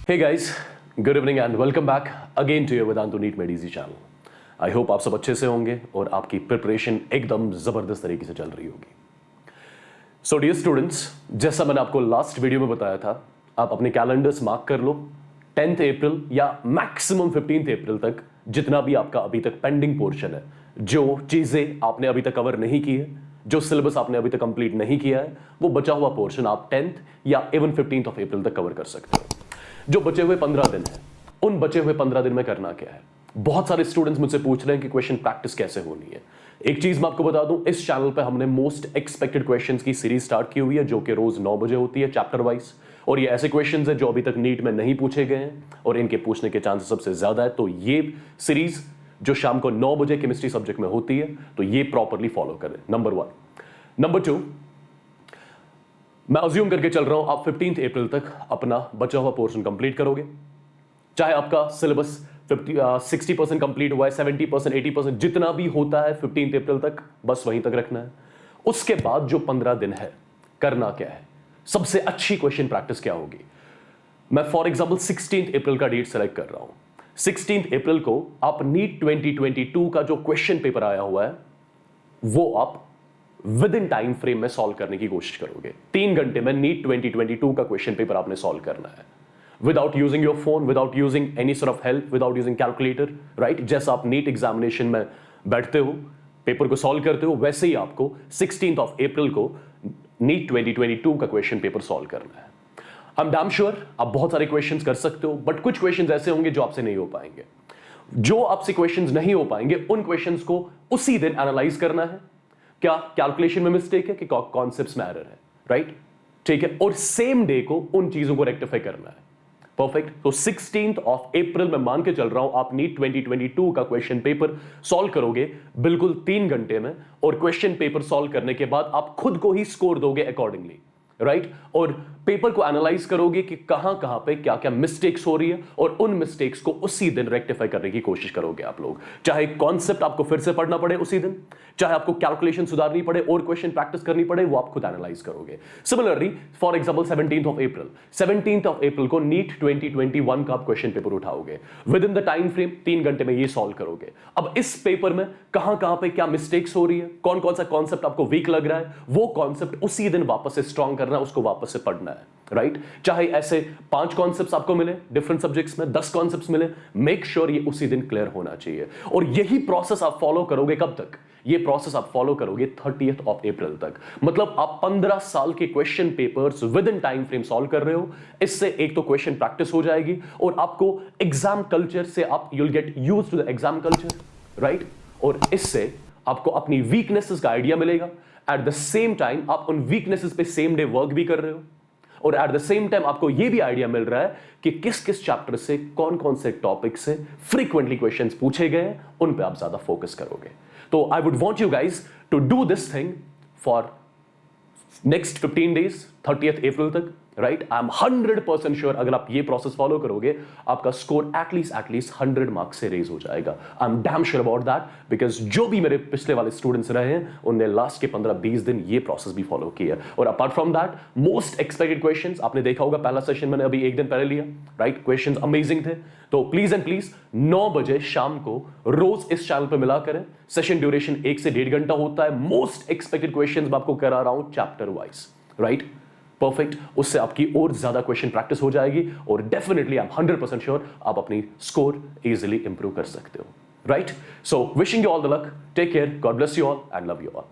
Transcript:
Hey guys, good evening and welcome back again to your Vedantu NEET Made Easy channel. I hope आप सब अच्छे से होंगे और आपकी प्रिपरेशन एकदम जबरदस्त तरीके से चल रही होगी. So dear students, जैसा मैंने आपको लास्ट वीडियो में बताया था, आप अपने कैलेंडर्स मार्क कर लो 10th अप्रैल या मैक्सिमम 15th अप्रैल तक जितना भी आपका अभी तक पेंडिंग पोर्शन है, जो चीजें आपने अभी तक कवर नहीं की है, जो सिलेबस आपने अभी तक कंप्लीट नहीं किया है, वो बचा हुआ पोर्शन आप 10th या इवन 15th ऑफ अप्रैल तक कवर कर सकते हो. जो बचे हुए 15 दिन हैं, उन बचे हुए 15 दिन में करना क्या है? बहुत सारे स्टूडेंट्स मुझसे पूछ रहे हैं कि क्वेश्चन प्रैक्टिस कैसे होनी है. एक चीज मैं आपको बता दूं, इस चैनल पे हमने मोस्ट एक्सपेक्टेड क्वेश्चंस की सीरीज स्टार्ट की हुई है, जो कि रोज 9 बजे होती है चैप्टर वाइज. और ये ऐसे क्वेश्चंस हैं जो अभी तक नीट में नहीं पूछे गए हैं और इनके पूछने के चांसेस सबसे ज्यादा है. तो ये सीरीज जो शाम को 9 बजे केमिस्ट्री सब्जेक्ट में होती है, तो ये प्रॉपरली फॉलो करें. नंबर 1. नंबर 2, मैं अज्यूम करके चल रहा हूं आप 15th अप्रैल तक अपना बचा हुआ पोर्शन कंप्लीट करोगे. चाहे आपका सिलेबस 60% कंप्लीट हुआ है, 70%, 80%, जितना भी होता है 15th अप्रैल तक, बस वहीं तक रखना है. उसके बाद जो 15 दिन है, करना क्या है? सबसे अच्छी क्वेश्चन प्रैक्टिस क्या होगी? मैं फॉर एग्जाम्पल 16th अप्रैल का डेट सेलेक्ट कर रहा हूं. 16th अप्रैल को आप नीट 2022 का जो क्वेश्चन पेपर आया हुआ है, वो आप विद इन टाइम फ्रेम में सॉल्व करने की कोशिश करोगे. 3 घंटे में नीट 2022 का क्वेश्चन पेपर आपने सॉल्व करना है, without using your phone, without using any sort of help, without using calculator. Right, जैसा आप नीट एग्जामिनेशन में बैठते हो, पेपर को सॉल्व करते हो, वैसे ही आपको 16th ऑफ अप्रैल को नीट 2022 का क्वेश्चन पेपर सॉल्व करना है. आई एम डैम श्योर आप बहुत सारे क्वेश्चंस कर सकते हो, बट कुछ क्वेश्चंस ऐसे होंगे जो आपसे नहीं हो पाएंगे. जो आपसे क्वेश्चंस नहीं हो पाएंगे, उन क्वेश्चंस को उसी दिन एनालाइज करना है. क्या कैलकुलेशन में मिस्टेक है कि कॉन्सेप्ट्स में एरर है? राइट, ठीक है. और सेम डे को उन चीजों को रेक्टिफाई करना है. परफेक्ट. तो 16th ऑफ अप्रैल में मान के चल रहा हूं आप नीट 2022 का क्वेश्चन पेपर सॉल्व करोगे बिल्कुल 3 घंटे में, और क्वेश्चन पेपर सॉल्व करने के बाद आप खुद को ही स्कोर दोगे अकॉर्डिंगली. राइट, और पेपर को एनालाइज करोगे कि कहां कहां पे क्या क्या मिस्टेक्स हो रही है, और उन मिस्टेक्स को उसी दिन रेक्टिफाई करने की कोशिश करोगे आप लोग. चाहे कॉन्सेप्ट आपको फिर से पढ़ना पड़े उसी दिन, चाहे आपको कैलकुलेशन सुधारनी पड़े और क्वेश्चन प्रैक्टिस करनी पड़े, वो आप खुद एनालाइज करोगे. Similarly for example 17th of April को नीट 2021 का आप क्वेश्चन पेपर उठाओगे. Within the time frame 3 घंटे में ये सॉल्व करोगे. अब इस पेपर में कहां कहां पे क्या मिस्टेक्स हो रही है, कौन कौन सा कॉन्सेप्ट आपको वीक लग रहा है, वो कॉन्सेप्ट उसी दिन वापस से स्ट्रॉन्ग करना, उसको वापस से पढ़ना है. राइट, चाहे ऐसे 5 कॉन्सेप्ट्स आपको मिले डिफरेंट सब्जेक्ट्स में, 10 कॉन्सेप्ट्स मिले, मेक श्योर ये उसी दिन क्लियर होना चाहिए. और यही प्रोसेस आप फॉलो करोगे कब तक? ये प्रोसेस आप फॉलो करोगे 30th ऑफ अप्रैल तक. मतलब आप 15 साल के question papers with in time frame solve कर रहे हो. इससे एक तो क्वेश्चन प्रैक्टिस हो जाएगी, और आपको एग्जाम कल्चर से आप you'll get used to the exam culture. Right, और इससे आपको अपनी वीकनेसेस का आइडिया मिलेगा. एट द सेम टाइम आप उन वीकनेसेस पे सेम डे वर्क भी कर रहे हो, और एट द सेम टाइम आपको यह भी आइडिया मिल रहा है कि किस किस चैप्टर से कौन कौन से टॉपिक से फ्रीक्वेंटली क्वेश्चंस पूछे गए, उन पे आप ज्यादा फोकस करोगे. तो I would want you guys to do this thing for next 15 days 30th April तक. राइट, आई एम 100% श्योर अगर आप ये प्रोसेस फॉलो करोगे, आपका स्कोर एटलीस्ट 100 मार्क्स से रेज हो जाएगा. I am damn sure about that, because जो भी मेरे पिछले वाले स्टूडेंट्स रहे हैं, उनने लास्ट के 15-20 दिन ये प्रोसेस भी फॉलो किया. और apart from that, most expected questions आपने देखा होगा, पहला सेशन मैंने अभी 1 दिन पहले लिया. राइट, क्वेश्चंस अमेजिंग थे. तो प्लीज एंड प्लीज 9 बजे शाम को रोज इस चैनल पे मिला करें. सेशन ड्यूरेशन 1 से 1.5 घंटा होता है. मोस्ट एक्सपेक्टेड क्वेश्चंस मैं आपको करा रहा हूं चैप्टर वाइज. Right, perfect. उससे आपकी और ज्यादा क्वेश्चन प्रैक्टिस हो जाएगी, और डेफिनेटली आई एम 100% श्योर आप अपनी स्कोर इजीली इंप्रूव कर सकते हो. Right, so wishing you all the luck, take care, God bless you all and love you all.